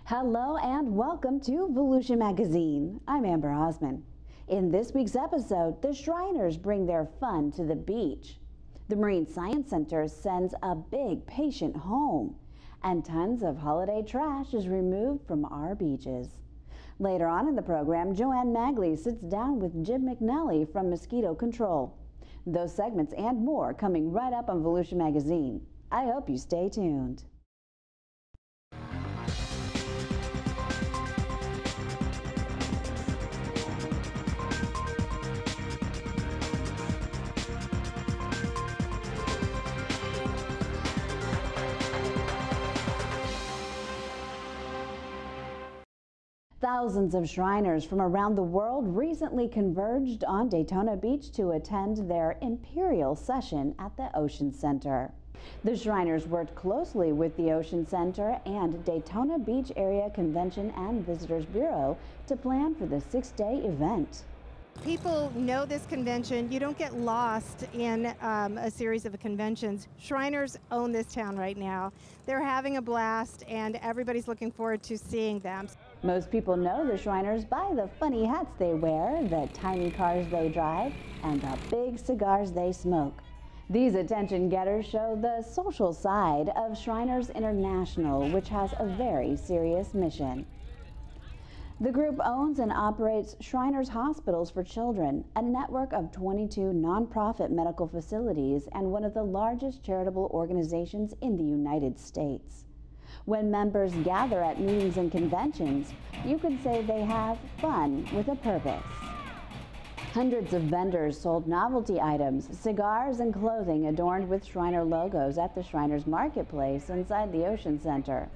Hello and welcome to Volusia Magazine. I'm Amber Osman. In this week's episode, the Shriners bring their fun to the beach. The Marine Science Center sends a big patient home, and tons of holiday trash is removed from our beaches. Later on in the program, Joanne Magley sits down with Jim McNally from Mosquito Control. Those segments and more coming right up on Volusia Magazine. I hope you stay tuned. Thousands of Shriners from around the world recently converged on Daytona Beach to attend their Imperial session at the Ocean Center. The Shriners worked closely with the Ocean Center and Daytona Beach Area Convention and Visitors Bureau to plan for the six-day event. People know this convention. You don't get lost in a series of conventions. Shriners own this town right now. They're having a blast, and everybody's looking forward to seeing them. Most people know the Shriners by the funny hats they wear, the tiny cars they drive, and the big cigars they smoke. These attention getters show the social side of Shriners International, which has a very serious mission. The group owns and operates Shriners Hospitals for Children, a network of 22 nonprofit medical facilities and one of the largest charitable organizations in the United States. When members gather at meetings and conventions, you could say they have fun with a purpose. Hundreds of vendors sold novelty items, cigars, and clothing adorned with Shriner logos at the Shriners Marketplace inside the Ocean Center.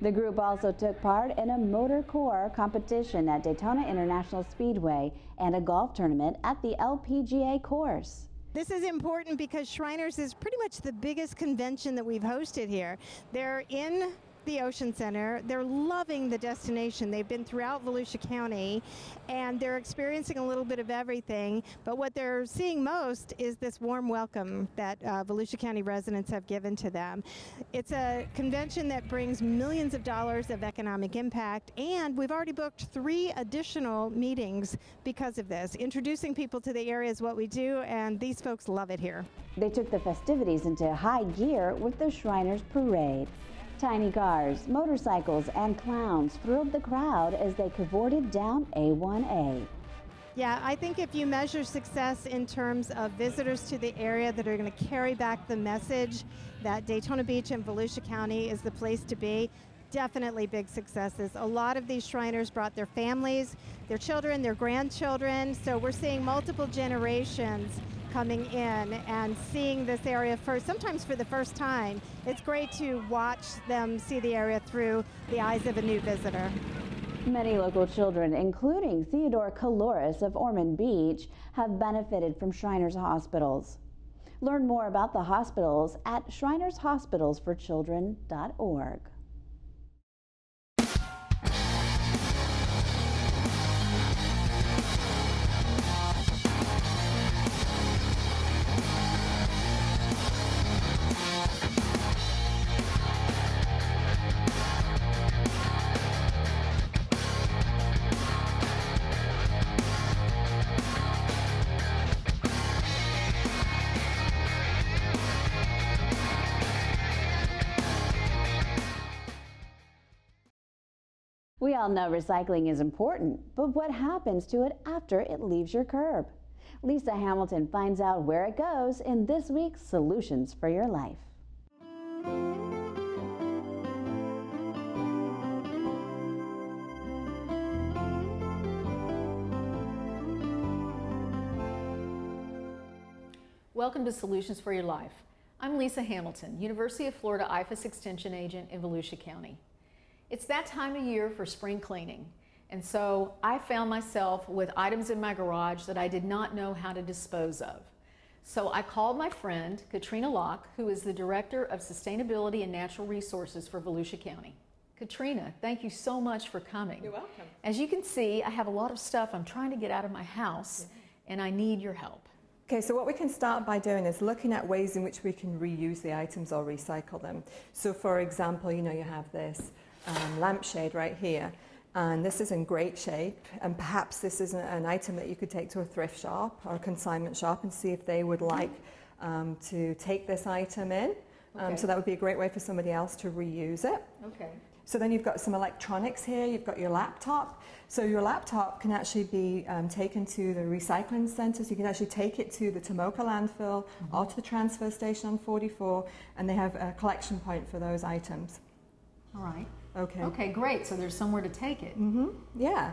The group also took part in a motor corps competition at Daytona International Speedway and a golf tournament at the LPGA course. This is important because Shriners is pretty much the biggest convention that we've hosted here. They're in the Ocean Center. They're loving the destination. They've been throughout Volusia County, and they're experiencing a little bit of everything, but what they're seeing most is this warm welcome that Volusia County residents have given to them. It's a convention that brings millions of dollars of economic impact, and we've already booked 3 additional meetings because of this. Introducing people to the area is what we do, and these folks love it here. They took the festivities into high gear with the Shriners Parade. Tiny cars, motorcycles, and clowns thrilled the crowd as they cavorted down A1A. Yeah, I think if you measure success in terms of visitors to the area that are going to carry back the message that Daytona Beach and Volusia County is the place to be, definitely big successes. A lot of these Shriners brought their families, their children, their grandchildren, so we're seeing multiple generations coming in and seeing this area sometimes for the first time. It's great to watch them see the area through the eyes of a new visitor. Many local children, including Theodore Caloris of Ormond Beach, have benefited from Shriners Hospitals. Learn more about the hospitals at shrinershospitalsforchildren.org. We all know recycling is important, but what happens to it after it leaves your curb? Lisa Hamilton finds out where it goes in this week's Solutions for Your Life. Welcome to Solutions for Your Life. I'm Lisa Hamilton, University of Florida IFAS Extension Agent in Volusia County. It's that time of year for spring cleaning, and so I found myself with items in my garage that I did not know how to dispose of. So I called my friend, Katrina Locke, who is the Director of Sustainability and Natural Resources for Volusia County. Katrina, thank you so much for coming. You're welcome. As you can see, I have a lot of stuff I'm trying to get out of my house, and I need your help. Okay, so what we can start by doing is looking at ways in which we can reuse the items or recycle them. So for example, you have this lampshade right here. And this is in great shape, and perhaps this is an item that you could take to a thrift shop or a consignment shop and see if they would like to take this item in. Okay. So that would be a great way for somebody else to reuse it. Okay. So then you've got some electronics here, you've got your laptop. So your laptop can actually be taken to the recycling centres. You can actually take it to the Tomoka landfill or to the transfer station on 44, and they have a collection point for those items. All right. Okay. Okay, great. So there's somewhere to take it. Yeah.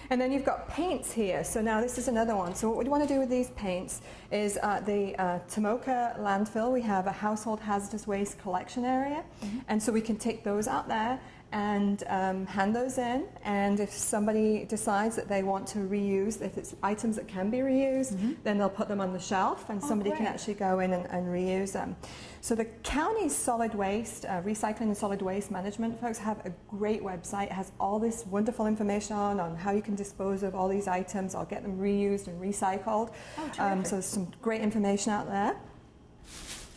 And then you've got paints here. So now this is another one. So what we want to do with these paints is the Tomoka landfill, we have a household hazardous waste collection area. And so we can take those out there and hand those in. And if somebody decides that they want to reuse, if it's items that can be reused, then they'll put them on the shelf and somebody can actually go in and reuse them. So the county's solid waste, recycling and solid waste management folks have a great website. It has all this wonderful information on how you can dispose of all these items or get them reused and recycled. So there's some great information out there.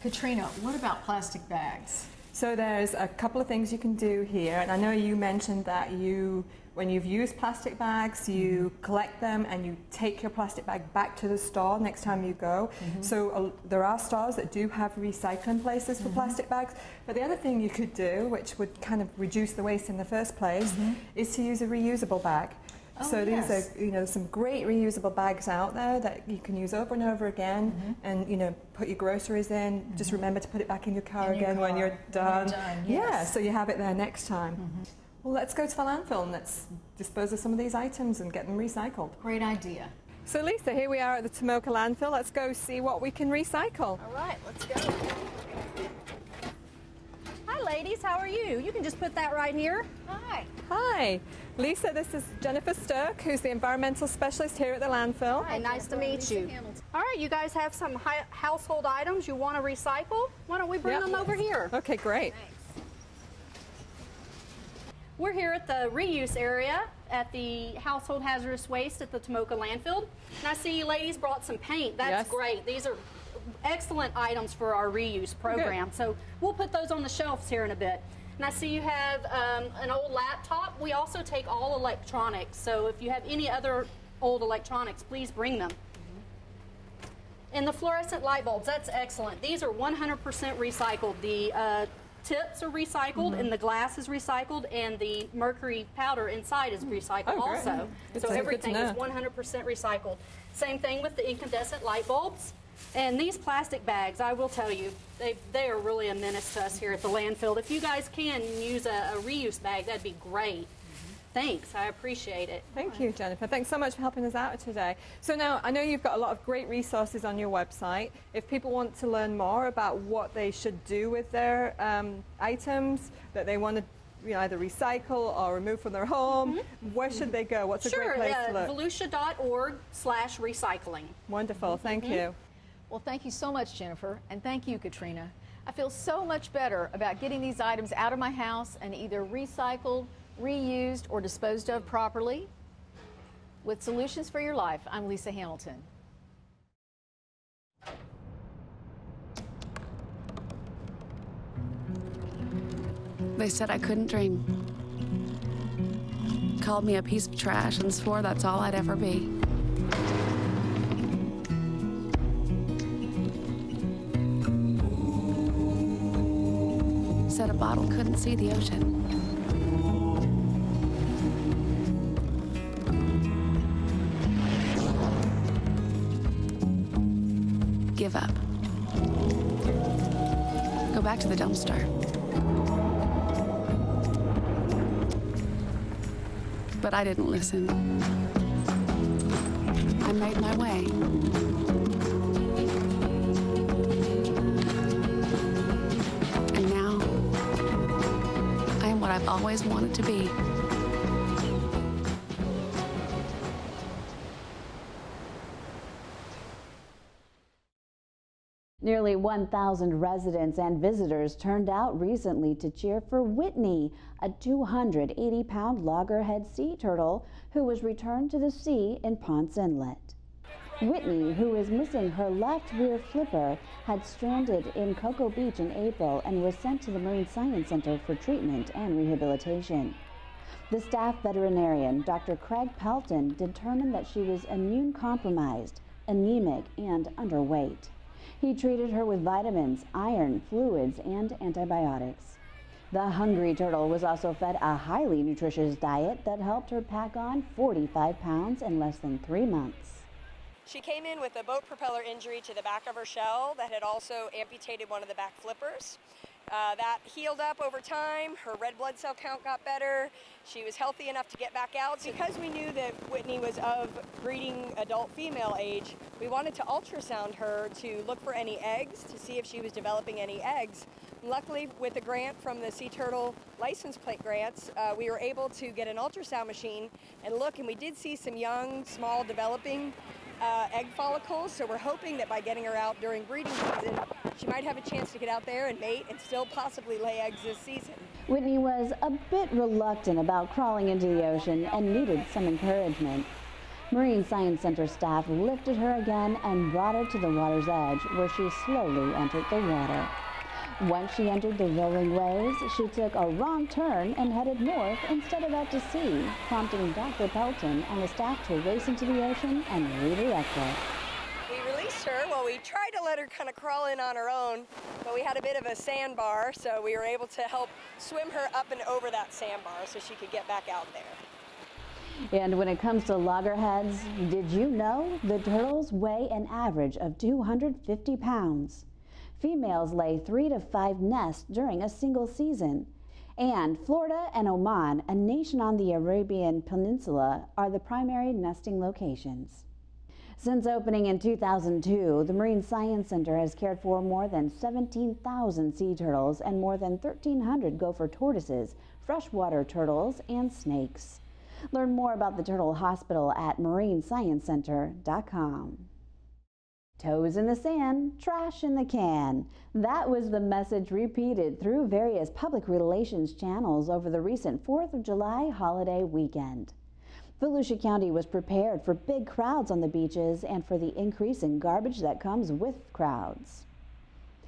Katrina, what about plastic bags? So there's a couple of things you can do here, and I know you mentioned that when you've used plastic bags, you collect them and you take your plastic bag back to the store next time you go. So there are stores that do have recycling places for plastic bags, but the other thing you could do, which would kind of reduce the waste in the first place, is to use a reusable bag. So these are, some great reusable bags out there that you can use over and over again, and put your groceries in. Just remember to put it back in your car again when you're done. Yeah, so you have it there next time. Well, let's go to the landfill and let's dispose of some of these items and get them recycled. Great idea. So Lisa, here we are at the Tomoka landfill. Let's go see what we can recycle. All right, let's go. Hi ladies, how are you? You can just put that right here. Hi. Hi. Lisa, this is Jennifer Sturck, who's the environmental specialist here at the landfill. Hi, nice to meet you. All right, you guys have some household items you want to recycle? Why don't we bring them over here? Okay, great. Thanks. We're here at the reuse area at the household hazardous waste at the Tomoka landfill. And I see you ladies brought some paint. That's great. These are excellent items for our reuse program. So we'll put those on the shelves here in a bit. And I see you have an old laptop. We also take all electronics. So if you have any other old electronics, please bring them. And the fluorescent light bulbs, that's excellent. These are 100% recycled. The tips are recycled and the glass is recycled and the mercury powder inside is recycled also. So everything is 100% recycled. Same thing with the incandescent light bulbs. And these plastic bags, I will tell you, they are really a menace to us here at the landfill. If you guys can use a reuse bag, that'd be great. Thanks, I appreciate it. Thank you, Jennifer. Thanks so much for helping us out today. So now, I know you've got a lot of great resources on your website. If people want to learn more about what they should do with their items that they want to either recycle or remove from their home, where should they go? What's a great place to look? Volusia.org/recycling. Wonderful, thank you. Well, thank you so much, Jennifer, and thank you, Katrina. I feel so much better about getting these items out of my house and either recycled, reused, or disposed of properly. With Solutions for Your Life, I'm Lisa Hamilton. They said I couldn't dream. Called me a piece of trash and swore that's all I'd ever be. Said a bottle couldn't see the ocean. Give up. Go back to the dumpster. But I didn't listen. I made my way. And now, I am what I've always wanted to be. Nearly 1,000 residents and visitors turned out recently to cheer for Whitney, a 280-pound loggerhead sea turtle who was returned to the sea in Ponce Inlet. Whitney, who is missing her left rear flipper, had stranded in Cocoa Beach in April and was sent to the Marine Science Center for treatment and rehabilitation. The staff veterinarian, Dr. Craig Pelton, determined that she was immune compromised, anemic, and underweight. He treated her with vitamins, iron, fluids, and antibiotics. The hungry turtle was also fed a highly nutritious diet that helped her pack on 45 pounds in less than 3 months. She came in with a boat propeller injury to the back of her shell that had also amputated one of the back flippers. That healed up over time. Her red blood cell count got better. She was healthy enough to get back out. Because we knew that Whitney was of breeding adult female age, we wanted to ultrasound her to look for any eggs, to see if she was developing any eggs. Luckily, with a grant from the Sea Turtle license plate grants, we were able to get an ultrasound machine and look, and we did see some young, small, developing egg follicles, so we're hoping that by getting her out during breeding season, she might have a chance to get out there and mate and still possibly lay eggs this season. Whitney was a bit reluctant about crawling into the ocean and needed some encouragement. Marine Science Center staff lifted her again and brought her to the water's edge, where she slowly entered the water. Once she entered the rolling waves, she took a wrong turn and headed north instead of out to sea, prompting Dr. Pelton and the staff to race into the ocean and redirect her. We released her. Well, we tried to let her kind of crawl in on her own, but we had a bit of a sandbar, so we were able to help swim her up and over that sandbar so she could get back out there. And when it comes to loggerheads, did you know the turtles weigh an average of 250 pounds? Females lay 3 to 5 nests during a single season. And Florida and Oman, a nation on the Arabian Peninsula, are the primary nesting locations. Since opening in 2002, the Marine Science Center has cared for more than 17,000 sea turtles and more than 1,300 gopher tortoises, freshwater turtles, and snakes. Learn more about the Turtle Hospital at marinesciencecenter.com. Toes in the sand, trash in the can. That was the message repeated through various public relations channels over the recent 4th of July holiday weekend. Volusia County was prepared for big crowds on the beaches and for the increase in garbage that comes with crowds.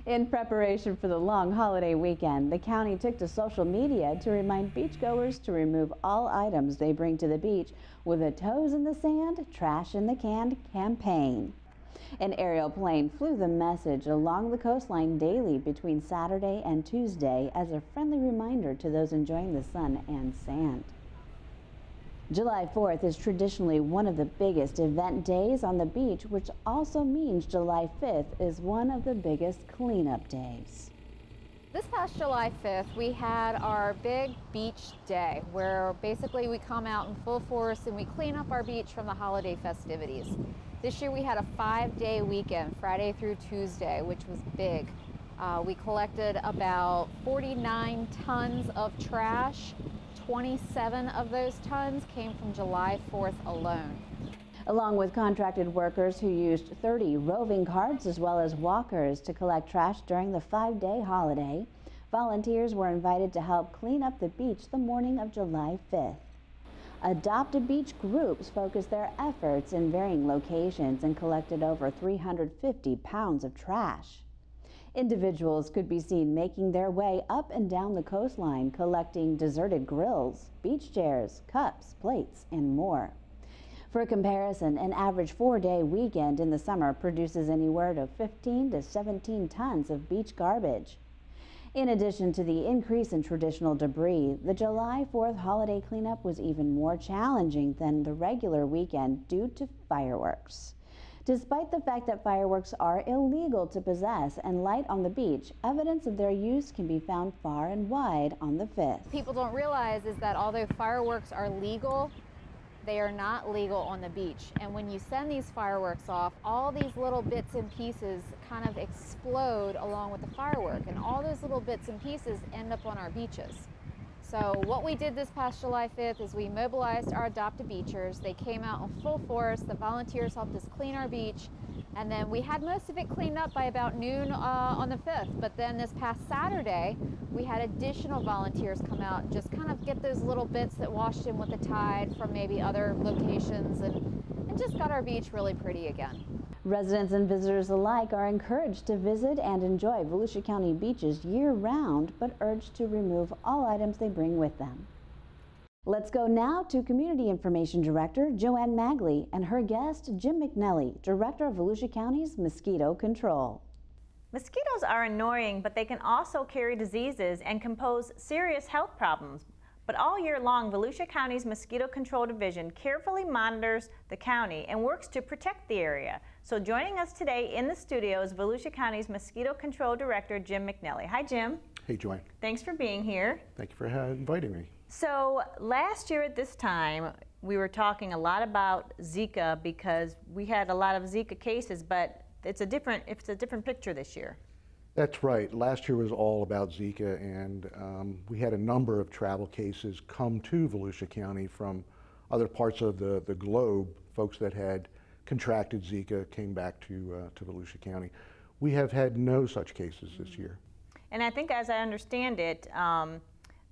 In preparation for the long holiday weekend, the county took to social media to remind beachgoers to remove all items they bring to the beach with a Toes in the Sand, Trash in the Can campaign. An aerial plane flew the message along the coastline daily between Saturday and Tuesday as a friendly reminder to those enjoying the sun and sand. July 4th is traditionally one of the biggest event days on the beach, which also means July 5th is one of the biggest cleanup days. This past July 5th, we had our big beach day where basically we come out in full force and we clean up our beach from the holiday festivities. This year we had a 5-day weekend, Friday through Tuesday, which was big. We collected about 49 tons of trash. 27 of those tons came from July 4th alone. Along with contracted workers who used 30 roving carts as well as walkers to collect trash during the 5-day holiday, volunteers were invited to help clean up the beach the morning of July 5th. Adopt-a-Beach groups focused their efforts in varying locations and collected over 350 pounds of trash. Individuals could be seen making their way up and down the coastline, collecting deserted grills, beach chairs, cups, plates, and more. For comparison, an average 4-day weekend in the summer produces anywhere to 15 to 17 tons of beach garbage. In addition to the increase in traditional debris, the July 4th holiday cleanup was even more challenging than the regular weekend due to fireworks. Despite the fact that fireworks are illegal to possess and light on the beach, evidence of their use can be found far and wide on the 5th. People don't realize is that although fireworks are legal, they are not legal on the beach. And when you send these fireworks off, all these little bits and pieces kind of explode along with the firework, and all those little bits and pieces end up on our beaches. So what we did this past July 5th is we mobilized our Adopt-a-Beachers. They came out in full force. The volunteers helped us clean our beach. And then we had most of it cleaned up by about noon on the 5th. But then this past Saturday, we had additional volunteers come out and just kind of get those little bits that washed in with the tide from maybe other locations and just got our beach really pretty again. Residents and visitors alike are encouraged to visit and enjoy Volusia County beaches year-round, but urged to remove all items they bring with them. Let's go now to Community Information Director Joanne Magley and her guest Jim McNelly, Director of Volusia County's Mosquito Control. Mosquitoes are annoying, but they can also carry diseases and can pose serious health problems. But all year long, Volusia County's Mosquito Control Division carefully monitors the county and works to protect the area. So joining us today in the studio is Volusia County's Mosquito Control Director Jim McNelly. Hi, Jim. Hey, Joanne. Thanks for being here. Thank you for inviting me. So last year at this time, we were talking a lot about Zika because we had a lot of Zika cases, but it's a different picture this year. That's right. Last year was all about Zika, and we had a number of travel cases come to Volusia County from other parts of the globe. Folks that had contracted Zika came back to Volusia County. We have had no such cases this year. And I think, as I understand it,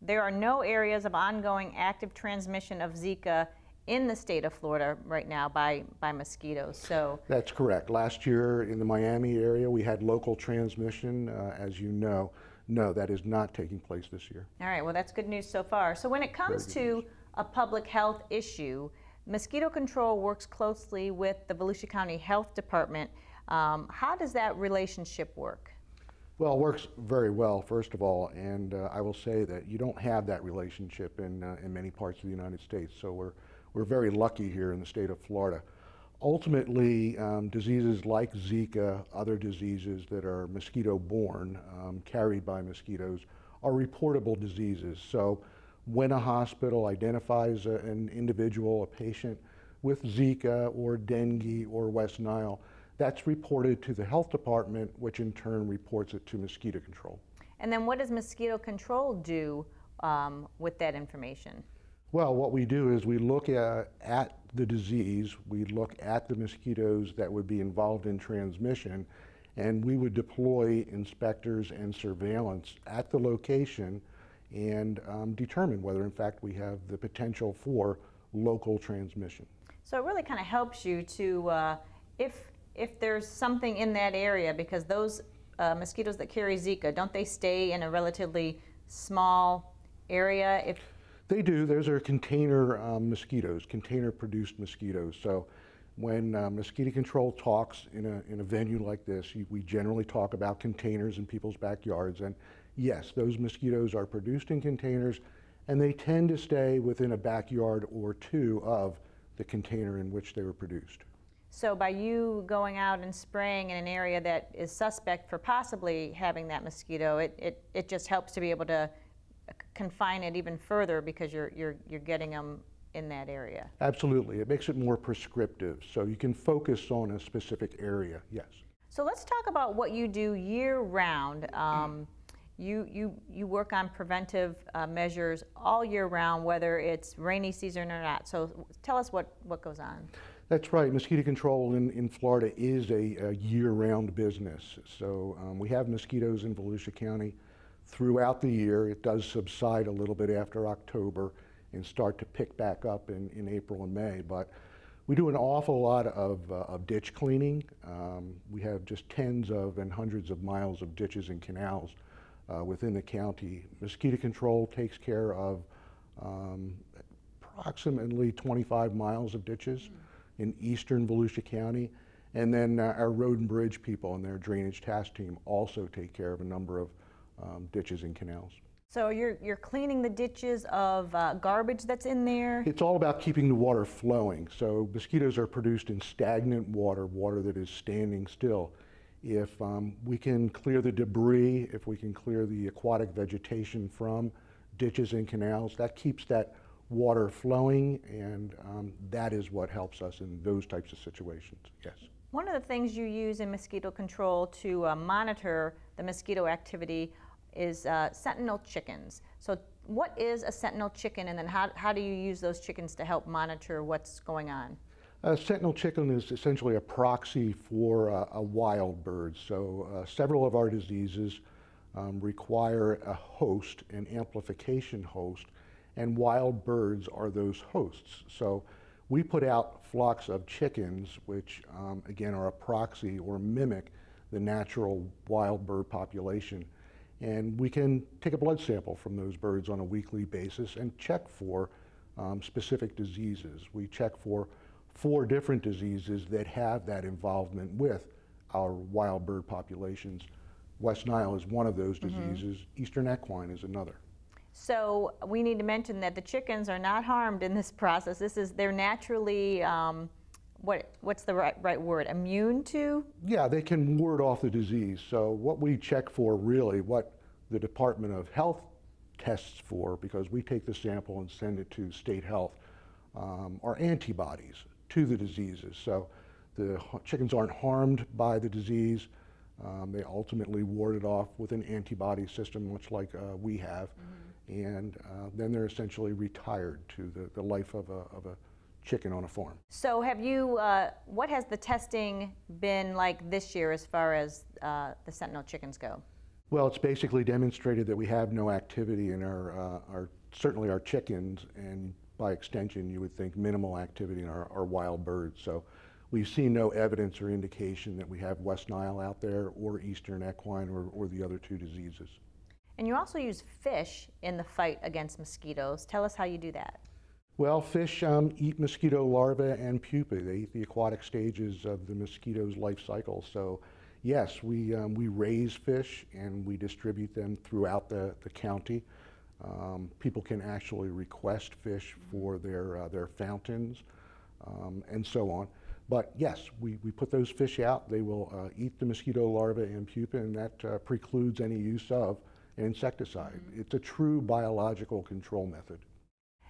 there are no areas of ongoing active transmission of Zika in the state of Florida right now by mosquitoes. So that's correct. Last year in the Miami area, we had local transmission, as you know. No, that is not taking place this year. All right, well, that's good news so far. So when it comes to a public health issue, Mosquito Control works closely with the Volusia County Health Department. How does that relationship work? Well, it works very well, first of all, and I will say that you don't have that relationship in many parts of the United States. So we're very lucky here in the state of Florida. Ultimately, diseases like Zika, other diseases that are mosquito-borne, carried by mosquitoes, are reportable diseases. So when a hospital identifies an individual, a patient, with Zika or dengue or West Nile, that's reported to the health department, which in turn reports it to Mosquito Control. And then what does Mosquito Control do with that information? Well, what we do is we look at the disease, we look at the mosquitoes that would be involved in transmission, and we would deploy inspectors and surveillance at the location and determine whether in fact we have the potential for local transmission. So it really kind of helps you to, if there's something in that area, because those mosquitoes that carry Zika, don't they stay in a relatively small area? They do. Those are container mosquitoes, container-produced mosquitoes. So when Mosquito Control talks in a venue like this, we generally talk about containers in people's backyards. And yes, those mosquitoes are produced in containers, and they tend to stay within a backyard or two of the container in which they were produced. So by you going out and spraying in an area that is suspect for possibly having that mosquito, it just helps to be able to confine it even further because you're getting them in that area. Absolutely. It makes it more prescriptive, so you can focus on a specific area, yes. So let's talk about what you do year-round. You work on preventive measures all year round, whether it's rainy season or not. So tell us what goes on. That's right. Mosquito Control in Florida is a year-round business. So we have mosquitoes in Volusia County throughout the year. It does subside a little bit after October and start to pick back up in April and May. But we do an awful lot of ditch cleaning. We have just tens of and hundreds of miles of ditches and canals within the county. Mosquito Control takes care of approximately 25 miles of ditches in eastern Volusia County. And then our road and bridge people and their drainage task team also take care of a number of ditches and canals. So you're cleaning the ditches of garbage that's in there? It's all about keeping the water flowing. So mosquitoes are produced in stagnant water, water that is standing still. If we can clear the debris, if we can clear the aquatic vegetation from ditches and canals, that keeps that water flowing, and that is what helps us in those types of situations, yes. One of the things you use in mosquito control to monitor the mosquito activity is sentinel chickens. So what is a sentinel chicken, and then how do you use those chickens to help monitor what's going on? A sentinel chicken is essentially a proxy for a wild bird. So several of our diseases require a host, an amplification host, and wild birds are those hosts. So we put out flocks of chickens, which again are a proxy or mimic the natural wild bird population. And we can take a blood sample from those birds on a weekly basis and check for specific diseases. We check for 4 different diseases that have that involvement with our wild bird populations. West Nile is one of those diseases. Eastern equine is another. So we need to mention that the chickens are not harmed in this process. They're naturally, what's the right word, immune to? Yeah, they can ward off the disease. So what we check for really, what the Department of Health tests for, because we take the sample and send it to state health, are antibodies to the diseases. So the chickens aren't harmed by the disease. They ultimately ward it off with an antibody system, much like we have. And then they're essentially retired to the life of a chicken on a farm. So have you, what has the testing been like this year as far as the sentinel chickens go? Well, it's basically demonstrated that we have no activity in certainly our chickens, and by extension you would think minimal activity in our wild birds. So we've seen no evidence or indication that we have West Nile out there or Eastern equine or the other 2 diseases. And you also use fish in the fight against mosquitoes. Tell us how you do that. Well, fish eat mosquito larvae and pupae. They eat the aquatic stages of the mosquito's life cycle. So yes, we raise fish and we distribute them throughout the county. People can actually request fish for their fountains and so on. But yes, we put those fish out. They will eat the mosquito larvae and pupae, and that precludes any use of an insecticide. It's a true biological control method.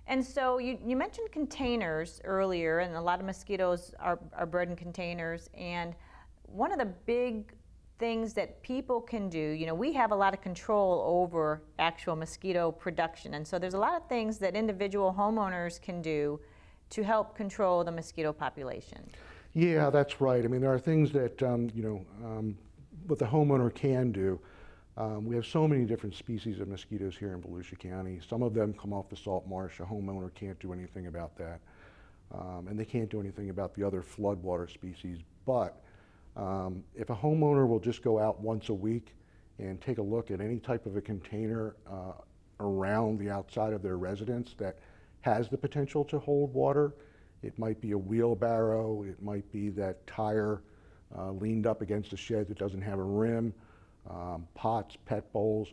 And so you mentioned containers earlier, and a lot of mosquitoes are bred in containers. And one of the big things that people can do, you know, we have a lot of control over actual mosquito production. And so there's a lot of things that individual homeowners can do to help control the mosquito population. Yeah, that's right. I mean, there are things that, what the homeowner can do. We have so many different species of mosquitoes here in Volusia County. Some of them come off the salt marsh. A homeowner can't do anything about that. And they can't do anything about the other floodwater species. But if a homeowner will just go out once a week and take a look at any type of a container around the outside of their residence that has the potential to hold water, it might be a wheelbarrow, it might be that tire leaned up against a shed that doesn't have a rim, pots, pet bowls.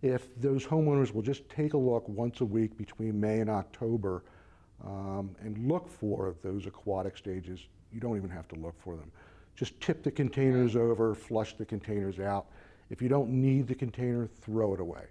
If those homeowners will just take a look once a week between May and October and look for those aquatic stages, you don't even have to look for them. Just tip the containers over, flush the containers out. If you don't need the container, throw it away.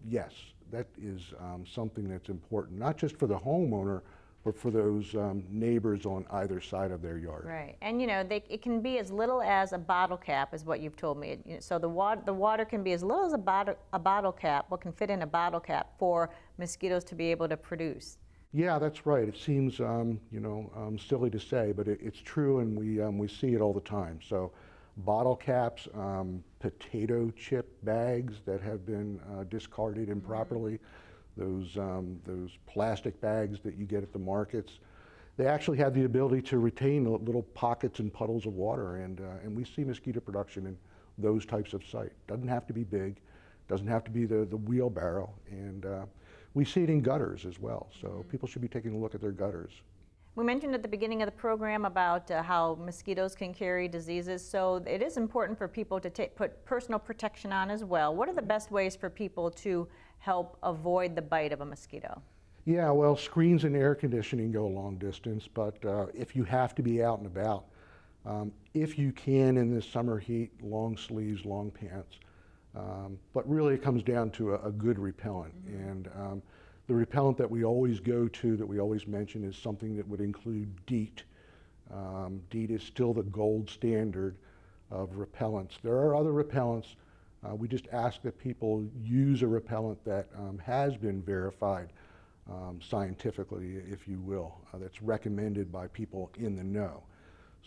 Yes, that is something that's important, not just for the homeowner, but for those neighbors on either side of their yard. Right, and you know, it can be as little as a bottle cap, is what you've told me. So the water can be as little as a bottle cap, what can fit in a bottle cap for mosquitoes to be able to produce. Yeah, that's right. It seems, silly to say, but it's true, and we see it all the time. So bottle caps, potato chip bags that have been discarded improperly, those plastic bags that you get at the markets, they actually have the ability to retain little pockets and puddles of water, and we see mosquito production in those types of sites. Doesn't have to be big, doesn't have to be the wheelbarrow, and we see it in gutters as well, so people should be taking a look at their gutters. We mentioned at the beginning of the program about how mosquitoes can carry diseases, so it is important for people to put personal protection on as well. What are the best ways for people to help avoid the bite of a mosquito? Yeah, well, screens and air conditioning go a long distance, but if you have to be out and about, if you can in this summer heat, long sleeves, long pants, but really it comes down to a good repellent. And the repellent that we always go to, that we always mention, is something that would include DEET. DEET is still the gold standard of repellents. There are other repellents. We just ask that people use a repellent that has been verified scientifically, if you will, that's recommended by people in the know.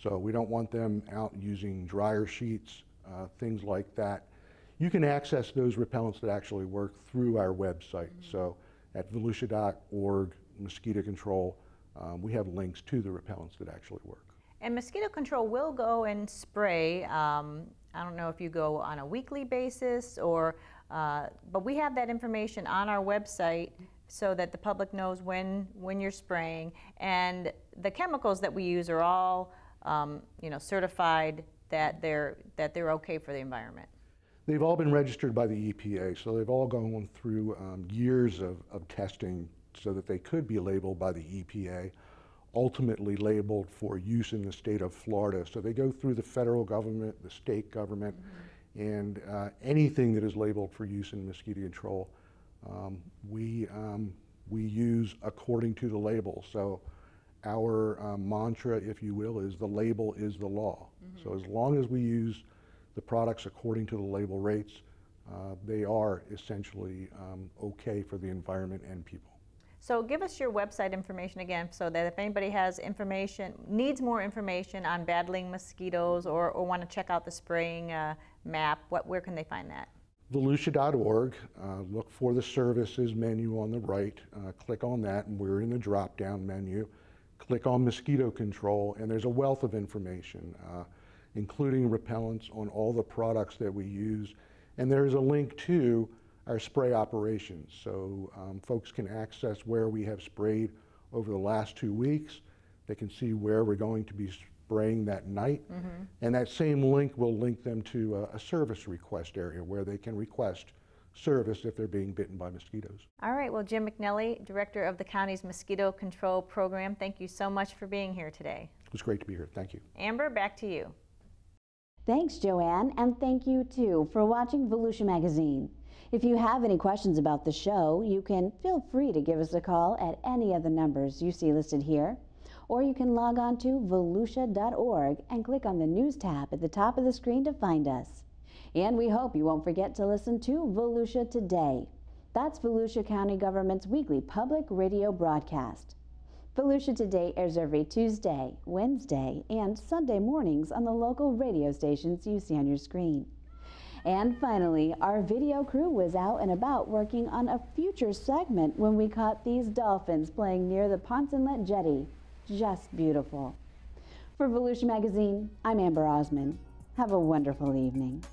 So we don't want them out using dryer sheets, things like that. You can access those repellents that actually work through our website. So at volusia.org, mosquito control, we have links to the repellents that actually work. And mosquito control will go and spray. I don't know if you go on a weekly basis or, but we have that information on our website so that the public knows when you're spraying. And the chemicals that we use are all, certified that they're okay for the environment. They've all been registered by the EPA, so they've all gone through years of testing so that they could be labeled by the EPA, ultimately labeled for use in the state of Florida. So they go through the federal government, the state government, and anything that is labeled for use in mosquito control, we use according to the label. So our mantra, if you will, is the label is the law. So as long as we use the products according to the label rates, they are essentially okay for the environment and people. So give us your website information again so that if anybody has information, needs more information on battling mosquitoes or want to check out the spraying map, where can they find that? Volusia.org, look for the services menu on the right, click on that, and we're in the drop-down menu. Click on mosquito control, and there's a wealth of information, including repellents on all the products that we use. And there's a link to our spray operations. So folks can access where we have sprayed over the last 2 weeks. They can see where we're going to be spraying that night. And that same link will link them to a service request area where they can request service if they're being bitten by mosquitoes. All right, well, Jim McNelly, Director of the county's Mosquito Control Program, thank you so much for being here today. It was great to be here. Thank you. Amber, back to you. Thanks, Joanne, and thank you too for watching Volusia Magazine. If you have any questions about the show, you can feel free to give us a call at any of the numbers you see listed here, or you can log on to volusia.org and click on the News tab at the top of the screen to find us. And we hope you won't forget to listen to Volusia Today. That's Volusia County Government's weekly public radio broadcast. Volusia Today airs every Tuesday, Wednesday, and Sunday mornings on the local radio stations you see on your screen. And finally, our video crew was out and about working on a future segment when we caught these dolphins playing near the Ponce Inlet Jetty. Just beautiful. For Volusia Magazine, I'm Amber Osmond. Have a wonderful evening.